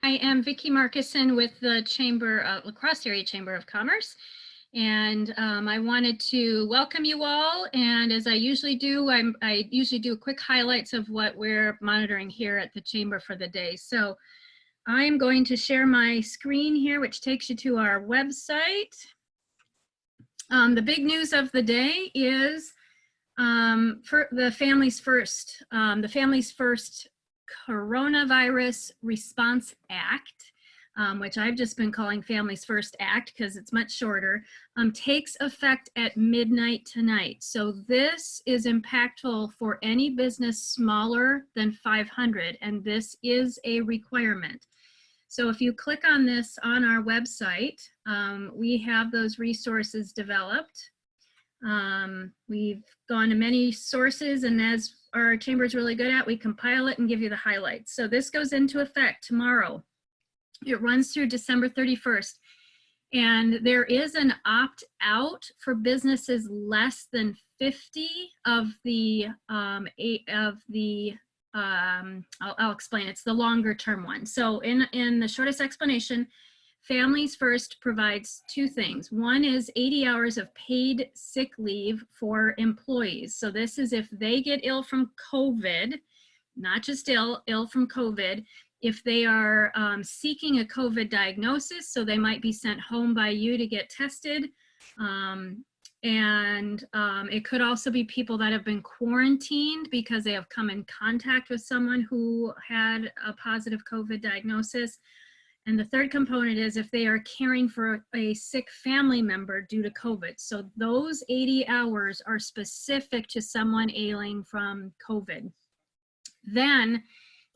I am Vicki Markison with the La Crosse Area Chamber of Commerce, and I wanted to welcome you all. And as I usually do, I usually do quick highlights of what we're monitoring here at the Chamber for the day. So I'm going to share my screen here, which takes you to our website. The big news of the day is for the Families First. The Families First Coronavirus Response Act, which I've just been calling Families First Act because it's much shorter, takes effect at midnight tonight. So this is impactful for any business smaller than 500, and this is a requirement. So if you click on this on our website, we have those resources developed. We've gone to many sources, and as our chamber is really good at, we compile it and give you the highlights. So this goes into effect tomorrow. It runs through December 31st. And there is an opt-out for businesses less than 50 of the, I'll explain, it's the longer term one. So in the shortest explanation, Families First provides two things. One is 80 hours of paid sick leave for employees. So this is if they get ill from COVID, not just ill from COVID, if they are seeking a COVID diagnosis, so they might be sent home by you to get tested. It could also be people that have been quarantined because they have come in contact with someone who had a positive COVID diagnosis. And the third component is if they are caring for a sick family member due to COVID. So those 80 hours are specific to someone ailing from COVID. Then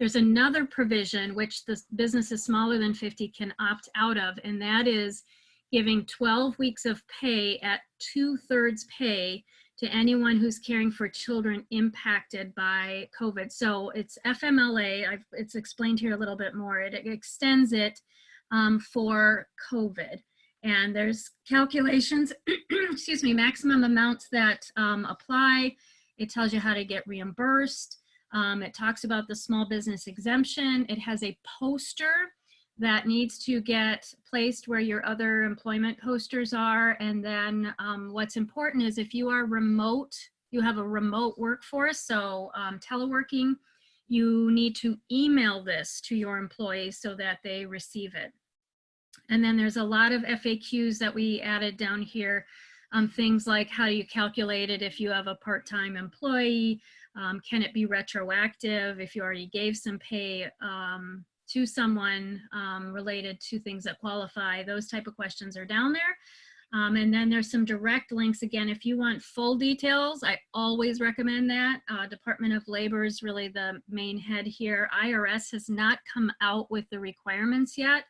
there's another provision which the businesses smaller than 50 can opt out of, and that is giving 12 weeks of pay at 2/3 pay to anyone who's caring for children impacted by COVID. So it's FMLA, it's explained here a little bit more. It extends it for COVID. And there's calculations, excuse me, maximum amounts that apply. It tells you how to get reimbursed. It talks about the small business exemption. It has a poster that needs to get placed where your other employment posters are. And then what's important is if you are remote, you have a remote workforce, so teleworking, you need to email this to your employees so that they receive it. And then there's a lot of FAQs that we added down here. Things like how do you calculate it if you have a part-time employee? Can it be retroactive if you already gave some pay to someone related to things that qualify? Those type of questions are down there. And then there's some direct links. Again, if you want full details, I always recommend that. Department of Labor is really the main head here. IRS has not come out with the requirements yet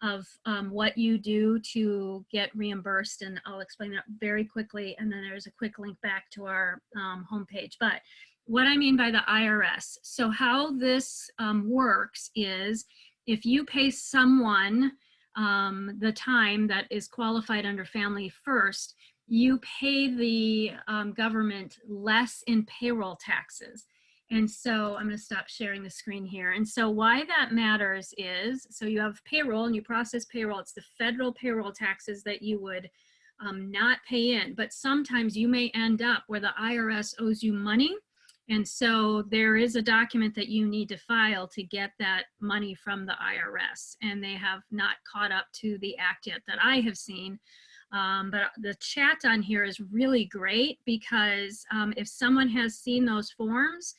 of what you do to get reimbursed, and I'll explain that very quickly, and then there's a quick link back to our homepage. But what I mean by the IRS, so how this works is if you pay someone the time that is qualified under Family First, you pay the government less in payroll taxes. And so I'm going to stop sharing the screen here. And so why that matters is, so you have payroll and you process payroll. It's the federal payroll taxes that you would not pay in, but sometimes you may end up where the IRS owes you money. And so there is a document that you need to file to get that money from the IRS, and they have not caught up to the act yet that I have seen. But the chat on here is really great because if someone has seen those forms,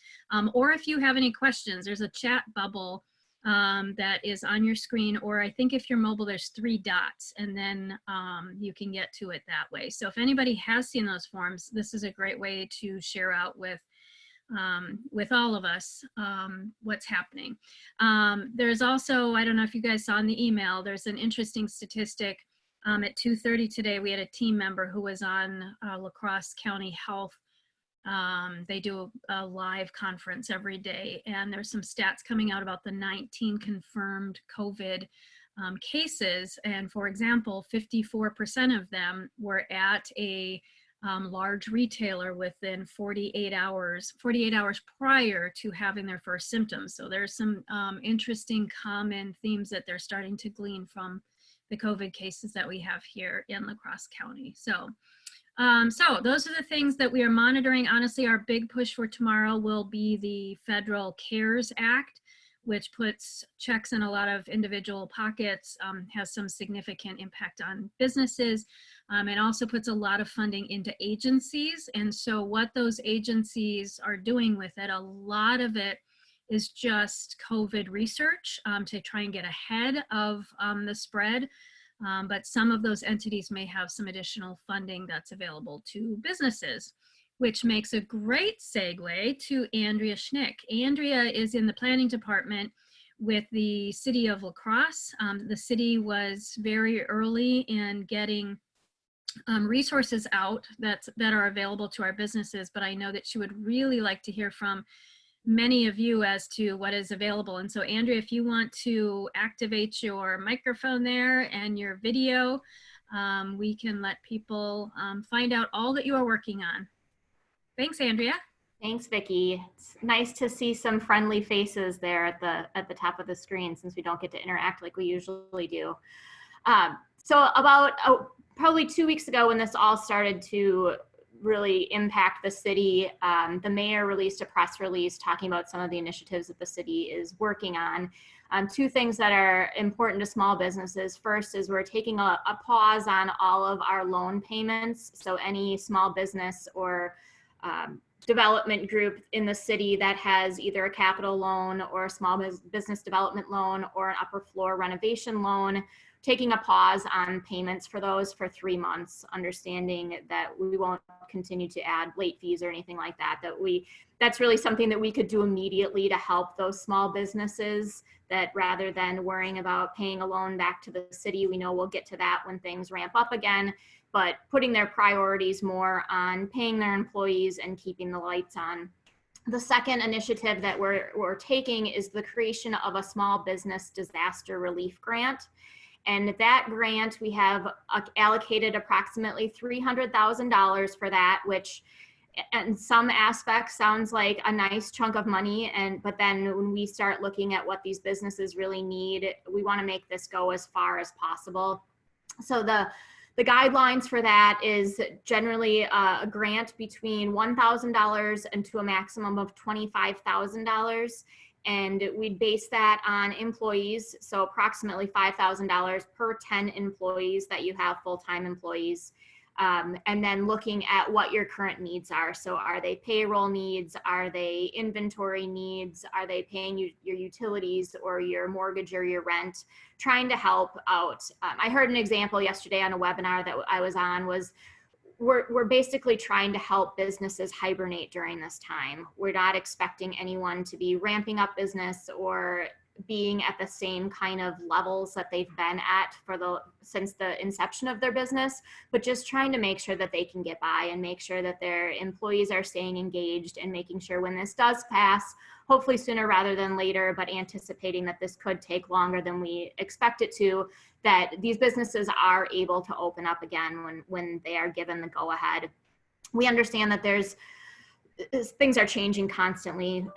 or if you have any questions, there's a chat bubble that is on your screen, or I think if you're mobile, there's 3 dots, and then you can get to it that way. So if anybody has seen those forms, this is a great way to share out with all of us what's happening. There's also, I don't know if you guys saw in the email, there's an interesting statistic. At 2:30 today, we had a team member who was on La Crosse County Health. They do a live conference every day, and there's some stats coming out about the 19 confirmed COVID cases. And for example, 54% of them were at a large retailer within 48 hours prior to having their first symptoms. So there's some interesting common themes that they're starting to glean from the COVID cases that we have here in La Crosse County. So those are the things that we are monitoring. Honestly, our big push for tomorrow will be the Federal CARES Act, which puts checks in a lot of individual pockets, has some significant impact on businesses, and also puts a lot of funding into agencies. And so what those agencies are doing with it, a lot of it is just COVID research to try and get ahead of the spread. But some of those entities may have some additional funding that's available to businesses, which makes a great segue to Andrea Schnick. Andrea is in the planning department with the city of La Crosse. The city was very early in getting resources out that are available to our businesses, but I know that she would really like to hear from many of you as to what is available. And so Andrea, if you want to activate your microphone there and your video, we can let people find out all that you are working on. Thanks, Andrea. Thanks, Vicki. It's nice to see some friendly faces there at the top of the screen, since we don't get to interact like we usually do. So about probably 2 weeks ago, when this all started to really impact the city, the mayor released a press release talking about some of the initiatives that the city is working on. Two things that are important to small businesses. First is we're taking a pause on all of our loan payments. So any small business or development group in the city that has either a capital loan or a small business development loan or an upper floor renovation loan, taking a pause on payments for those for 3 months, understanding that we won't continue to add late fees or anything like that, that's really something that we could do immediately to help those small businesses, that rather than worrying about paying a loan back to the city, we know we'll get to that when things ramp up again, but putting their priorities more on paying their employees and keeping the lights on. The second initiative that we're taking is the creation of a small business disaster relief grant. And that grant, we have allocated approximately $300,000 for that, which in some aspects sounds like a nice chunk of money. But then when we start looking at what these businesses really need, we want to make this go as far as possible. So the guidelines for that is generally a grant between $1,000 and to a maximum of $25,000. And we'd base that on employees. So approximately $5,000 per 10 employees that you have, full-time employees. And then looking at what your current needs are. So are they payroll needs? Are they inventory needs? Are they paying your utilities or your mortgage or your rent? Trying to help out. I heard an example yesterday on a webinar that I was on was we're basically trying to help businesses hibernate during this time. We're not expecting anyone to be ramping up business or being at the same kind of levels that they've been at since the inception of their business, but just trying to make sure that they can get by and make sure that their employees are staying engaged, and making sure when this does pass, hopefully sooner rather than later, but anticipating that this could take longer than we expect it to, that these businesses are able to open up again when they are given the go ahead. We understand that things are changing constantly.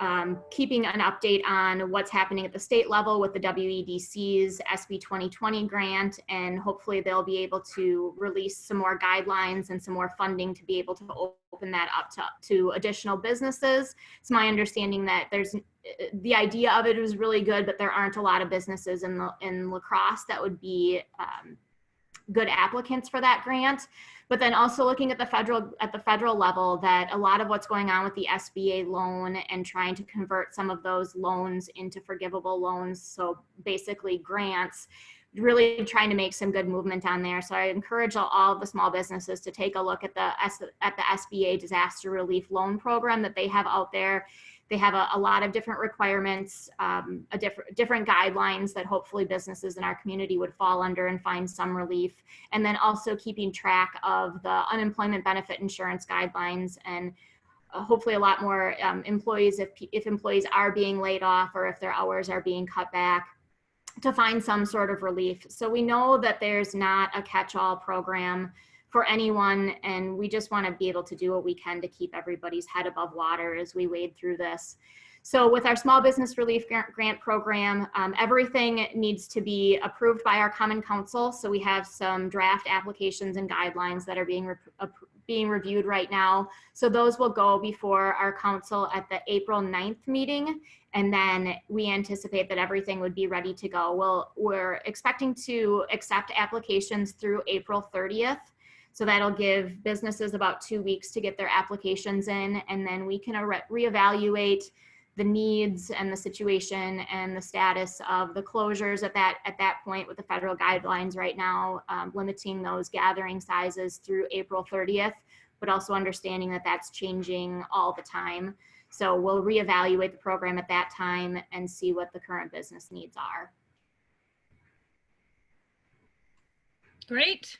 Keeping an update on what's happening at the state level with the WEDC's SB 2020 grant, and hopefully they'll be able to release some more guidelines and some more funding to be able to open that up to additional businesses. It's my understanding that the idea of it is really good, but there aren't a lot of businesses in La Crosse that would be good applicants for that grant. But then also looking at the federal level, that a lot of what's going on with the SBA loan and trying to convert some of those loans into forgivable loans, so basically grants, really trying to make some good movement on there. So I encourage all of the small businesses to take a look at the SBA disaster relief loan program that they have out there. They have a lot of different requirements, different guidelines that hopefully businesses in our community would fall under and find some relief. And then also keeping track of the unemployment benefit insurance guidelines, and hopefully a lot more employees, if employees are being laid off or if their hours are being cut back, to find some sort of relief. So we know that there's not a catch-all program for anyone. And we just want to be able to do what we can to keep everybody's head above water as we wade through this. So with our small business relief grant program, everything needs to be approved by our Common Council. So we have some draft applications and guidelines that are being reviewed right now. So those will go before our council at the April 9th meeting. And then we anticipate that everything would be ready to go. We're expecting to accept applications through April 30th. So that'll give businesses about 2 weeks to get their applications in, and then we can reevaluate the needs and the situation and the status of the closures at that point, with the federal guidelines right now limiting those gathering sizes through April 30th, but also understanding that that's changing all the time. So we'll reevaluate the program at that time and see what the current business needs are. Great.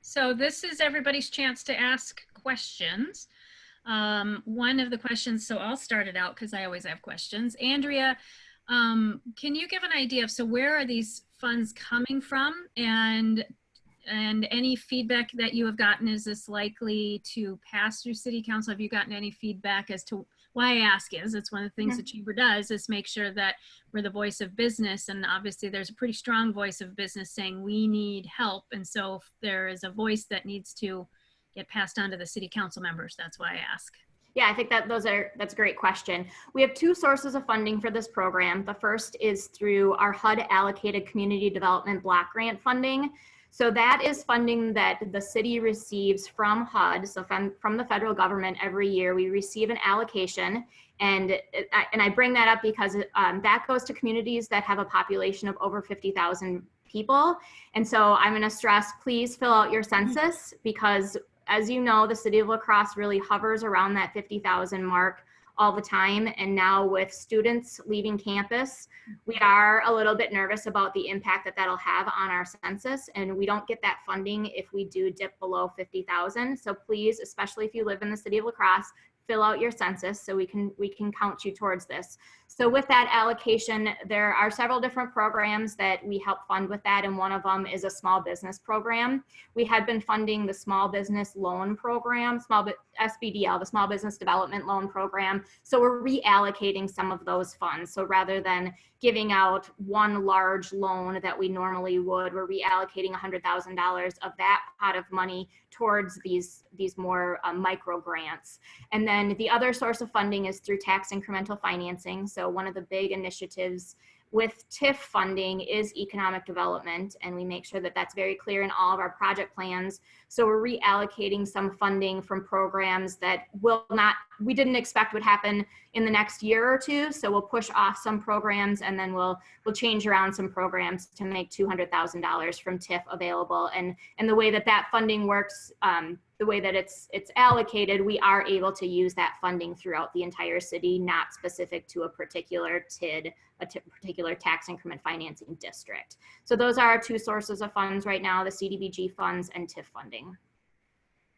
So this is everybody's chance to ask questions. One of the questions, so I'll start it out because I always have questions. Andrea, can you give an idea of, so where are these funds coming from, and any feedback that you have gotten? Is this likely to pass through City Council? Have you gotten any feedback as to, why I ask is, it's one of the things the Chamber does, is make sure that we're the voice of business, and obviously there's a pretty strong voice of business saying we need help, and so if there is a voice that needs to get passed on to the City Council members, that's why I ask. Yeah, I think that's a great question. We have two sources of funding for this program. The first is through our HUD allocated community development block grant funding. So that is funding that the city receives from HUD, so from the federal government. Every year we receive an allocation, and I bring that up because that goes to communities that have a population of over 50,000 people. And so I'm going to stress, please fill out your census, because as you know, the city of La Crosse really hovers around that 50,000 mark all the time. And now with students leaving campus, we are a little bit nervous about the impact that that'll have on our census. And we don't get that funding if we do dip below 50,000. So please, especially if you live in the city of La Crosse, fill out your census so we can count you towards this. So with that allocation, there are several different programs that we help fund with that, and one of them is a small business program. We had been funding the small business loan program, SBDL, the small business development loan program. So we're reallocating some of those funds. So rather than giving out one large loan that we normally would, we're reallocating $100,000 of that pot of money towards these more micro grants. And then the other source of funding is through tax incremental financing. So one of the big initiatives with TIF funding is economic development, and we make sure that that's very clear in all of our project plans. So we're reallocating some funding from programs that we didn't expect would happen in the next year or two. So we'll push off some programs, and then we'll change around some programs to make $200,000 from TIF available. And the way that funding works, the way that it's allocated, we are able to use that funding throughout the entire city, not specific to a particular TID, particular tax increment financing district. So those are our two sources of funds right now, the CDBG funds and TIF funding.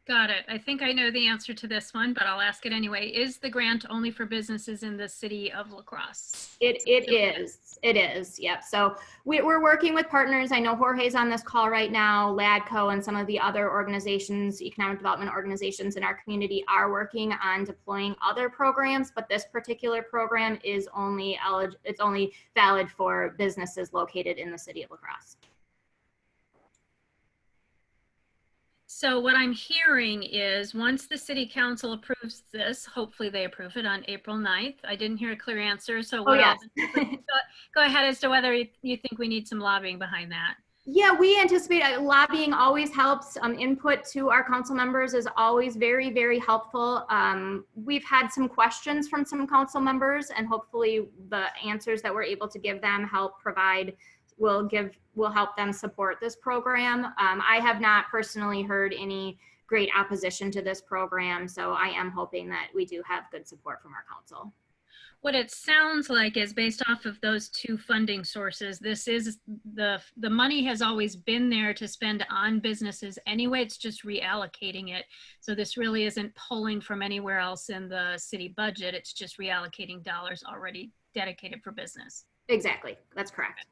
Got it. I think I know the answer to this one, but I'll ask it anyway. Is the grant only for businesses in the city of La Crosse? It is. Yep. So we're working with partners. I know Jorge's on this call right now. LADCO and some of the other organizations, economic development organizations in our community, are working on deploying other programs, but this particular program is only valid for businesses located in the city of La Crosse. So what I'm hearing is once the City Council approves this, hopefully they approve it on April 9th. I didn't hear a clear answer. So go ahead as to whether you think we need some lobbying behind that. Yeah, we anticipate lobbying always helps. Input to our council members is always very, very helpful. We've had some questions from some council members, and hopefully the answers that we're able to give them will help them support this program. I have not personally heard any great opposition to this program, so I am hoping that we do have good support from our council. What it sounds like is, based off of those two funding sources, this is the money has always been there to spend on businesses anyway. It's just reallocating it. So this really isn't pulling from anywhere else in the city budget. It's just reallocating dollars already dedicated for business. Exactly. That's correct.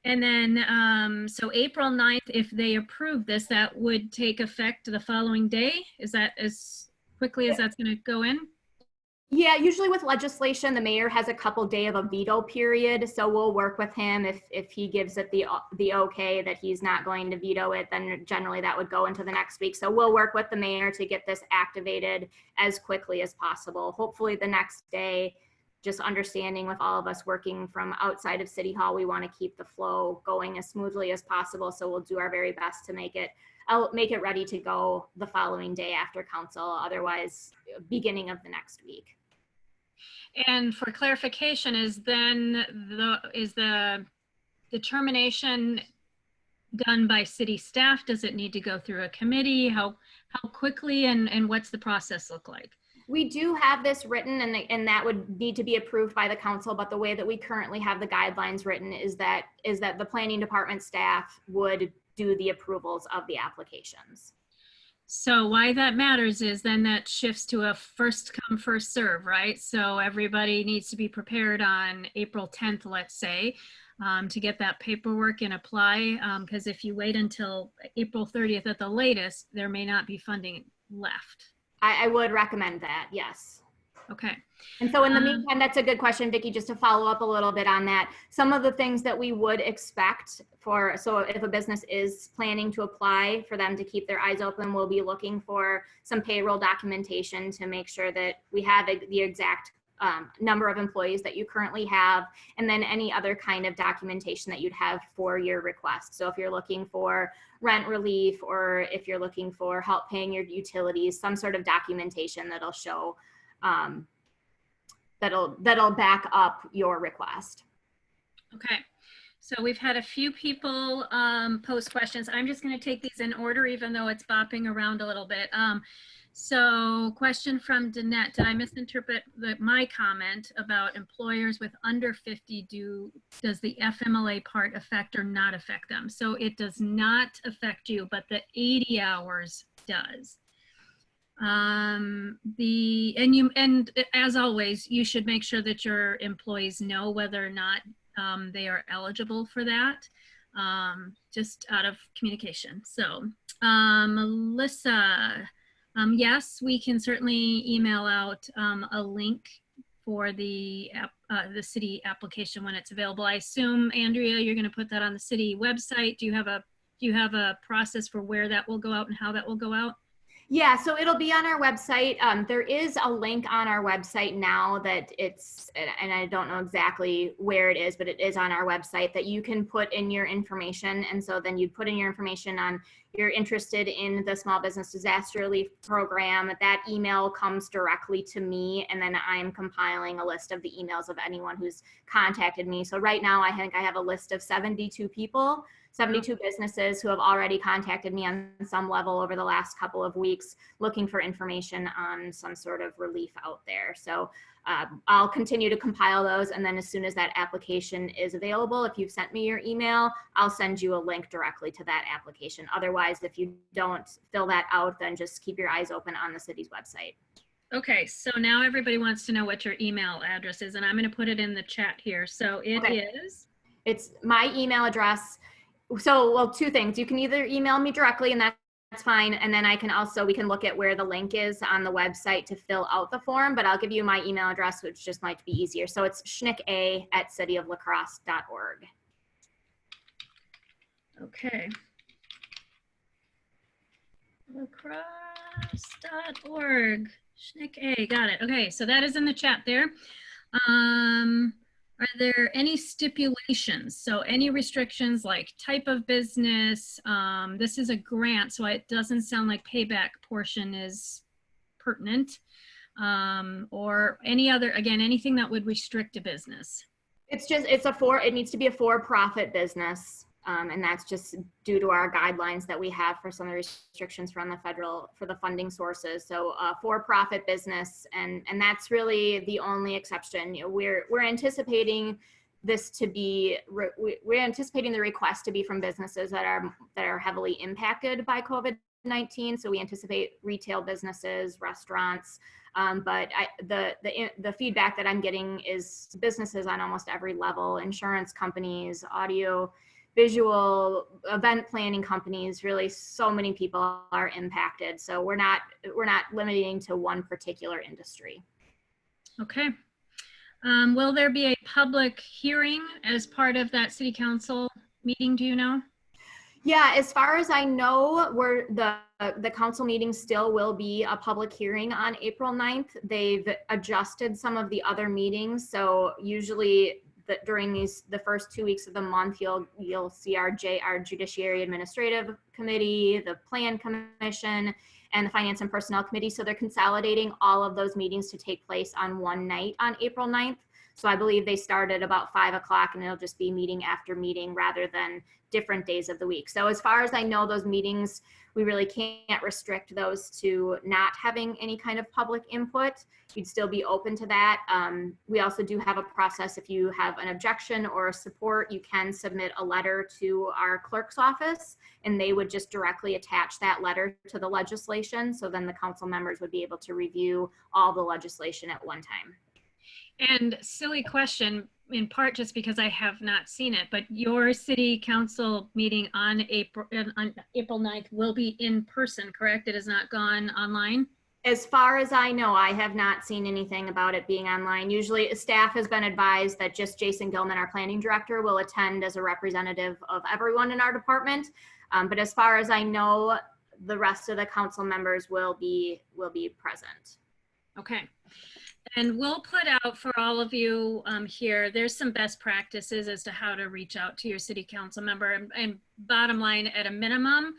And then, so April 9th, if they approve this, that would take effect the following day. Is that as quickly as that's going to go in? Yeah, usually with legislation, the mayor has a couple day of a veto period. So we'll work with him. If he gives it the okay that he's not going to veto it, then generally that would go into the next week. So we'll work with the mayor to get this activated as quickly as possible. Hopefully the next day, just understanding with all of us working from outside of City Hall, we want to keep the flow going as smoothly as possible. So we'll do our very best to make it, I'll make it ready to go the following day after council, otherwise beginning of the next week. And for clarification, is the determination done by city staff? Does it need to go through a committee? How quickly and what's the process look like? We do have this written, and that would need to be approved by the council, but the way that we currently have the guidelines written is that the planning department staff would do the approvals of the applications. So why that matters is then that shifts to a first come, first serve, right? So everybody needs to be prepared on April 10th, let's say, to get that paperwork and apply. Because if you wait until April 30th at the latest, there may not be funding left. I would recommend that, yes. Okay. And so in the meantime, that's a good question, Vicki, just to follow up a little bit on that. Some of the things that we would expect for, so if a business is planning to apply, for them to keep their eyes open, we'll be looking for some payroll documentation to make sure that we have the exact number of employees that you currently have, and then any other kind of documentation that you'd have for your request. So if you're looking for rent relief, or if you're looking for help paying your utilities, some sort of documentation that'll show that'll back up your request. Okay, so we've had a few people post questions. I'm just going to take these in order, even though it's bopping around a little bit. So question from Danette: did I misinterpret my comment about employers with under 50? Does the FMLA part affect or not affect them? So it does not affect you, but the 80 hours does. And as always, you should make sure that your employees know whether or not they are eligible for that, just out of communication. So Melissa, yes, we can certainly email out a link for the city application when it's available. I assume, Andrea, you're going to put that on the city website. Do you have a process for where that will go out and how that will go out? Yeah, so it'll be on our website. There is a link on our website now that and I don't know exactly where it is, but it is on our website that you can put in your information. And so then you'd put in your information on you're interested in the Small Business Disaster Relief Program. That email comes directly to me, and then I'm compiling a list of the emails of anyone who's contacted me. So right now I think I have a list of 72 people, 72 businesses who have already contacted me on some level over the last couple of weeks looking for information on some sort of relief out there. So I'll continue to compile those, and then as soon as that application is available, if you've sent me your email, I'll send you a link directly to that application. Otherwise, if you don't fill that out, then just keep your eyes open on the city's website. Okay, so now everybody wants to know what your email address is, and I'm going to put it in the chat here. So it is? It's my email address. So, well, two things. You can either email me directly, and that's fine. And then we can look at where the link is on the website to fill out the form, but I'll give you my email address, which just might be easier. So it's schnicka@cityoflacrosse.org. Okay. lacrosse.org. Schnick, got it. Okay, so that is in the chat there. Are there any stipulations? So any restrictions like type of business? This is a grant, so it doesn't sound like payback portion is pertinent. Or any other, again, anything that would restrict a business? It needs to be a for-profit business. And that's just due to our guidelines that we have for some of the restrictions from the federal for the funding sources. So for-profit business, and that's really the only exception. You know, we're anticipating this to be we're anticipating the request to be from businesses that are heavily impacted by COVID-19. So we anticipate retail businesses, restaurants, But the feedback that I'm getting is businesses on almost every level, insurance companies, audio, visual, event planning companies, really so many people are impacted. So we're not limiting to one particular industry. Okay. Will there be a public hearing as part of that city council meeting? Do you know? Yeah, as far as I know, the council meeting still will be a public hearing on April 9th. They've adjusted some of the other meetings. So usually during the first 2 weeks of the month, you'll see our Judiciary Administrative Committee, the Plan Commission, and the Finance and Personnel Committee. So they're consolidating all of those meetings to take place on one night on April 9th. So I believe they start at about 5 o'clock, and it'll just be meeting after meeting rather than different days of the week. So as far as I know, those meetings, we really can't restrict those to not having any kind of public input. You'd still be open to that. We also do have a process. If you have an objection or a support, you can submit a letter to our clerk's office, and they would just directly attach that letter to the legislation. So then the council members would be able to review all the legislation at one time. And silly question, in part just because I have not seen it, but your city council meeting on April 9th will be in person, correct? It has not gone online? As far as I know, I have not seen anything about it being online. Usually staff has been advised that just Jason Gilman, our planning director, will attend as a representative of everyone in our department. But as far as I know, the rest of the council members will be present. Okay. And we'll put out for all of you here, there's some best practices as to how to reach out to your city council member. And bottom line, at a minimum,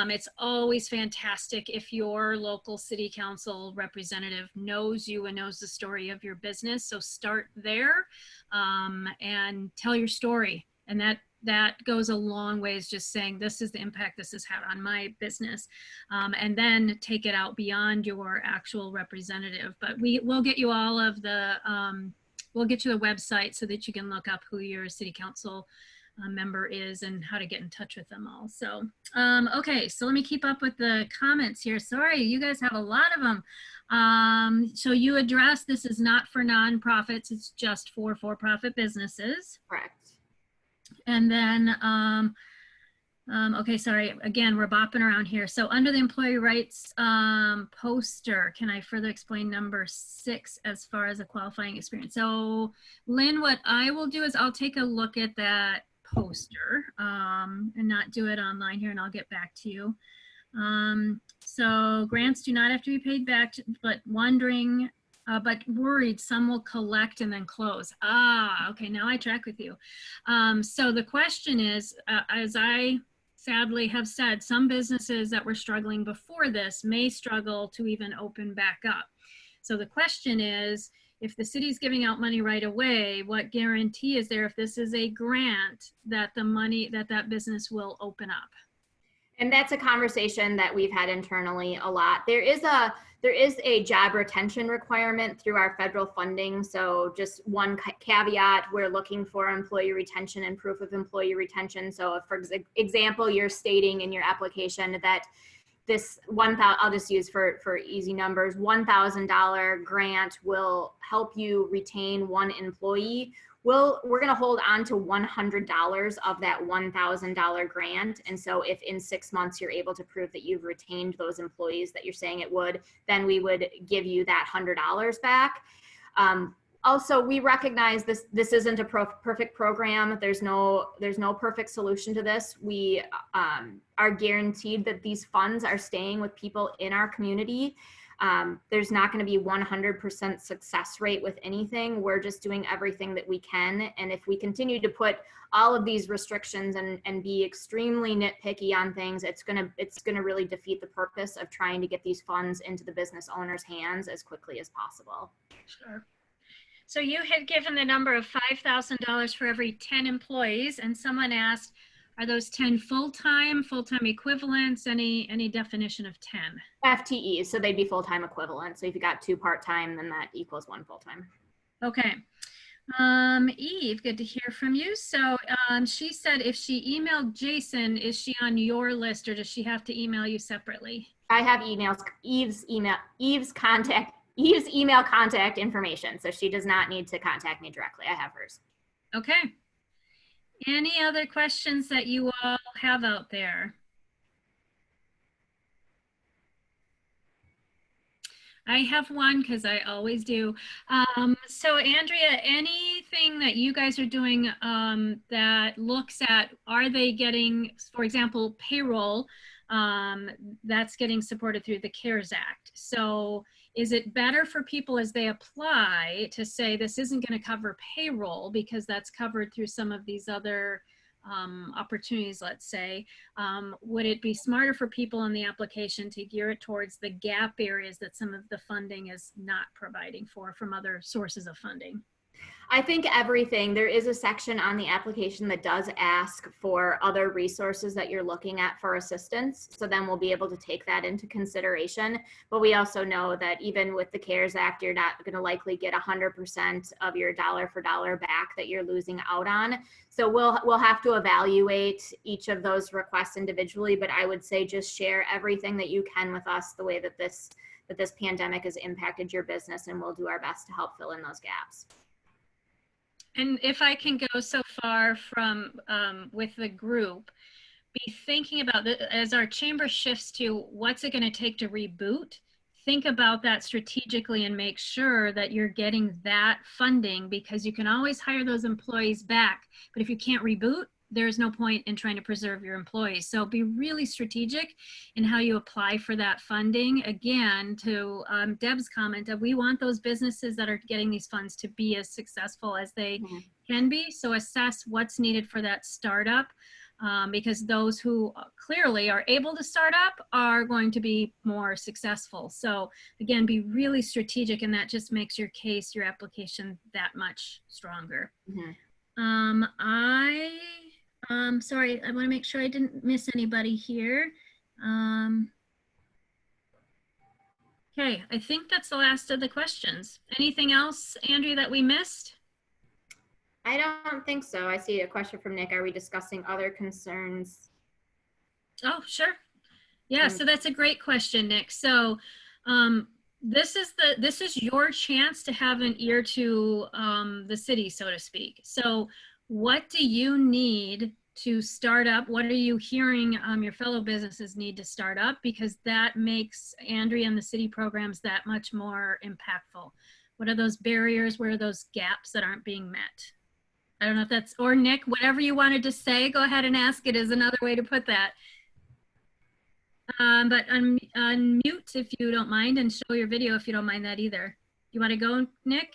it's always fantastic if your local city council representative knows you and knows the story of your business. So start there and tell your story. And that goes a long ways, just saying this is the impact this has had on my business, and then take it out beyond your actual representative. But we'll get you all of the we'll get you the website so that you can look up who your city council member is and how to get in touch with them all. So okay, so let me keep up with the comments here. Sorry, you guys have a lot of them. So you address this is not for nonprofits, it's just for for-profit businesses. Correct. And then, okay, sorry, again, we're bopping around here. So under the employee rights poster, can I further explain number 6 as far as a qualifying experience? So Lynn, what I will do is I'll take a look at that poster and not do it online here, and I'll get back to you. So grants do not have to be paid back, but wondering, but worried some will collect and then close. Ah, okay, now I track with you. So the question is, as I sadly have said, some businesses that were struggling before this may struggle to even open back up. So the question is, if the city's giving out money right away, what guarantee is there if this is a grant that the money, that business will open up? And that's a conversation that we've had internally a lot. There is a job retention requirement through our federal funding. So just one caveat, we're looking for employee retention and proof of employee retention. So if, for example, you're stating in your application that this I'll just use for easy numbers, $1,000 grant will help you retain one employee. We're going to hold on to $100 of that $1,000 grant. And so if in 6 months you're able to prove that you've retained those employees that you're saying it would, then we would give you that $100 back. Also, we recognize this isn't a perfect program. There's no perfect solution to this. We are guaranteed that these funds are staying with people in our community. There's not going to be 100% success rate with anything. We're just doing everything that we can. And if we continue to put all of these restrictions and be extremely nitpicky on things, it's going to really defeat the purpose of trying to get these funds into the business owner's hands as quickly as possible. Sure. So you had given the number of $5,000 for every 10 employees, and someone asked, are those 10 full-time equivalents? Any definition of 10? FTEs, so they'd be full-time equivalents. So if you got 2 part-time, then that equals 1 full-time. Okay. Eve, good to hear from you. So she said if she emailed Jason, is she on your list or does she have to email you separately? I have emails. Eve's contact use email contact information, so she does not need to contact me directly. I have hers. Okay. Any other questions that you all have out there? I have one because I always do. So Andrea, anything that you guys are doing that looks at, are they getting, for example, payroll that's getting supported through the CARES Act. So is it better for people as they apply to say this isn't going to cover payroll because that's covered through some of these other opportunities, let's say? Would it be smarter for people in the application to gear it towards the gap areas that some of the funding is not providing for from other sources of funding? I think everything. There is a section on the application that does ask for other resources that you're looking at for assistance. So then we'll be able to take that into consideration. But we also know that even with the CARES Act, you're not going to likely get 100% of your dollar for dollar back that you're losing out on. So we'll have to evaluate each of those requests individually. But I would say just share everything that you can with us, the way that this pandemic has impacted your business, and we'll do our best to help fill in those gaps. And if I can go so far from with the group, be thinking about as our chamber shifts to what's it going to take to reboot, think about that strategically and make sure that you're getting that funding, because you can always hire those employees back. But if you can't reboot, there's no point in trying to preserve your employees. So be really strategic in how you apply for that funding. Again, to Deb's comment, we want those businesses that are getting these funds to be as successful as they can be. So assess what's needed for that startup, because those who clearly are able to start up are going to be more successful. So again, be really strategic, and that just makes your case, your application, that much stronger. Sorry, I want to make sure I didn't miss anybody here. Okay, I think that's the last of the questions. Anything else, Andrea, that we missed? I don't think so. I see a question from Nick. Are we discussing other concerns? Oh, sure. Yeah, so that's a great question, Nick. So this is your chance to have an ear to the city, so to speak. So what do you need to start up? What are you hearing your fellow businesses need to start up? Because that makes Andrea and the city programs that much more impactful. What are those barriers? Where are those gaps that aren't being met? I don't know if that's, or Nick, whatever you wanted to say, go ahead and ask it, is another way to put that. But unmute if you don't mind, and show your video if you don't mind that either. You want to go, Nick?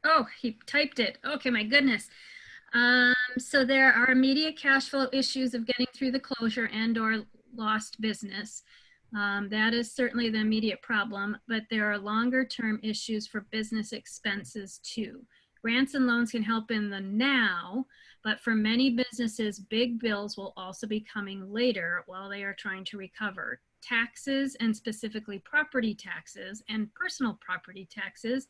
Oh, he typed it. Okay, my goodness. So there are immediate cash flow issues of getting through the closure and or lost business. That is certainly the immediate problem, but there are longer term issues for business expenses too. Grants and loans can help in the now, but for many businesses, big bills will also be coming later while they are trying to recover. Taxes, and specifically property taxes and personal property taxes,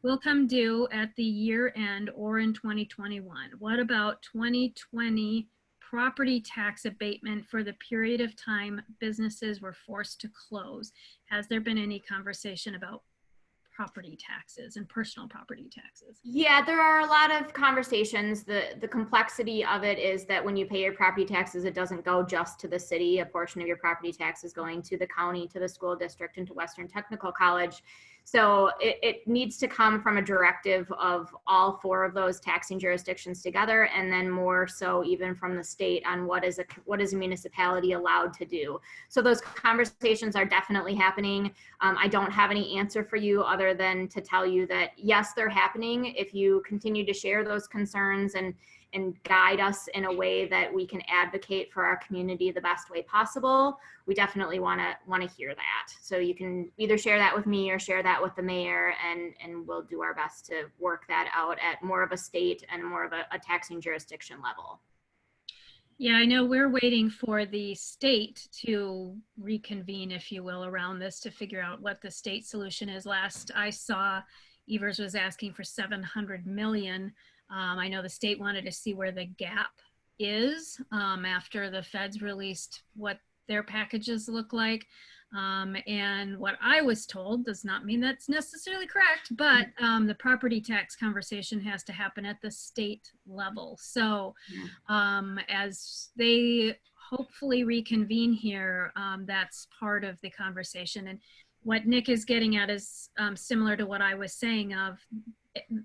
will come due at the year end or in 2021. What about 2020 property tax abatement for the period of time businesses were forced to close? Has there been any conversation about property taxes and personal property taxes? Yeah, there are a lot of conversations. The complexity of it is that when you pay your property taxes, it doesn't go just to the city. A portion of your property tax is going to the county, to the school district, and to Western Technical College. So it needs to come from a directive of all four of those taxing jurisdictions together, and then more so even from the state on what is a municipality allowed to do. So those conversations are definitely happening. I don't have any answer for you other than to tell you that yes, they're happening. If you continue to share those concerns and guide us in a way that we can advocate for our community the best way possible, we definitely want to hear that. So you can either share that with me or share that with the mayor, and we'll do our best to work that out at more of a state and more of a taxing jurisdiction level. Yeah, I know we're waiting for the state to reconvene, if you will, around this to figure out what the state solution is. Last I saw, Evers was asking for 700 million I know the state wanted to see where the gap is after the feds released what their packages look like. And what I was told does not mean that's necessarily correct, but the property tax conversation has to happen at the state level. So as they hopefully reconvene here, that's part of the conversation. And what Nick is getting at is similar to what I was saying of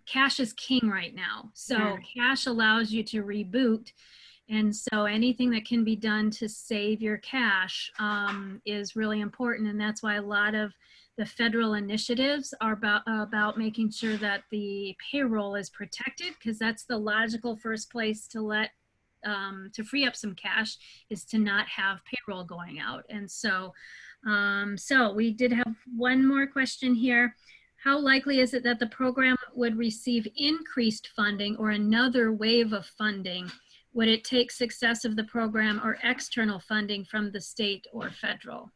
cash is king right now. So cash allows you to reboot. And so anything that can be done to save your cash is really important. And that's why a lot of the federal initiatives are about making sure that the payroll is protected, because that's the logical first place to to free up some cash, is to not have payroll going out. And so, so we did have one more question here. How likely is it that the program would receive increased funding or another wave of funding? Would it take success of the program or external funding from the state or federal?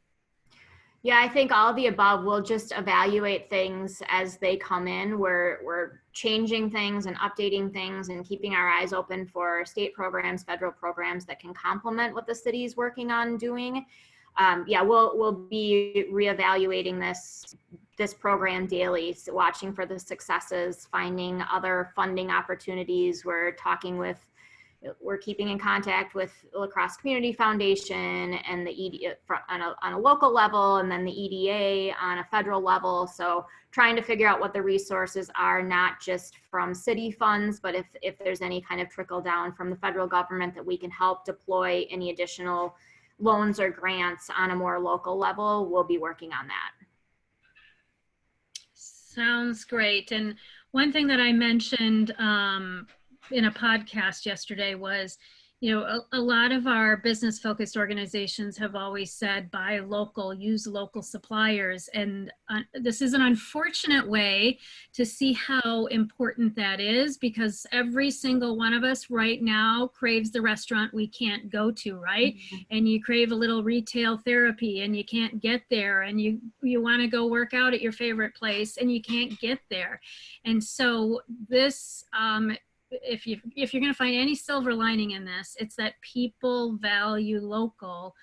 Yeah, I think all of the above. We'll just evaluate things as they come in. We're changing things and updating things and keeping our eyes open for state programs, federal programs that can complement what the city's working on doing. Yeah, we'll be reevaluating this program daily, so watching for the successes, finding other funding opportunities. We're keeping in contact with La Crosse Community Foundation and the EDA on a local level, and then the EDA on a federal level. So trying to figure out what the resources are, not just from city funds, but if there's any kind of trickle down from the federal government that we can help deploy any additional loans or grants on a more local level, we'll be working on that. Sounds great. And one thing that I mentioned in a podcast yesterday was, you know, a lot of our business focused organizations have always said buy local, use local suppliers. And this is an unfortunate way to see how important that is, because every single one of us right now craves the restaurant we can't go to, right? And you crave a little retail therapy and you can't get there, and you want to go work out at your favorite place and you can't get there. And so this, if you're going to find any silver lining in this, it's that people value local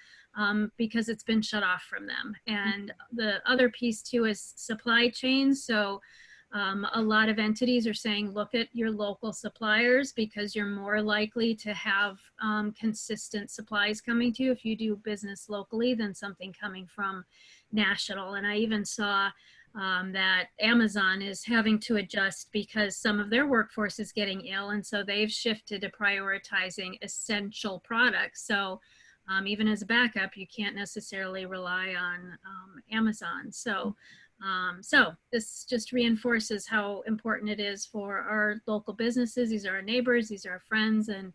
because it's been shut off from them. And the other piece too is supply chains. So a lot of entities are saying, look at your local suppliers, because you're more likely to have consistent supplies coming to you if you do business locally than something coming from national. And I even saw that Amazon is having to adjust because some of their workforce is getting ill, and so they've shifted to prioritizing essential products. So even as a backup, you can't necessarily rely on Amazon. So so this just reinforces how important it is for our local businesses. These are our neighbors, these are our friends, and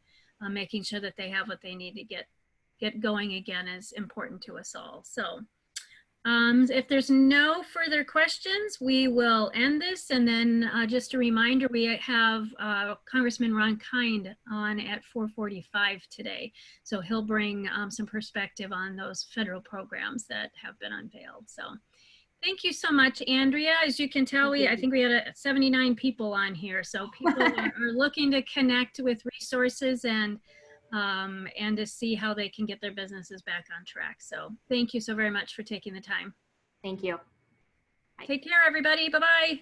making sure that they have what they need to get going again is important to us all. So if there's no further questions, we will end this. And then just a reminder, we have Congressman Ron Kind on at 4:45 today. So he'll bring some perspective on those federal programs that have been unveiled. So thank you so much, Andrea. As you can tell, I think we had 79 people on here. So people are looking to connect with resources and to see how they can get their businesses back on track. So thank you so very much for taking the time. Thank you. Bye. Take care, everybody. Bye-bye.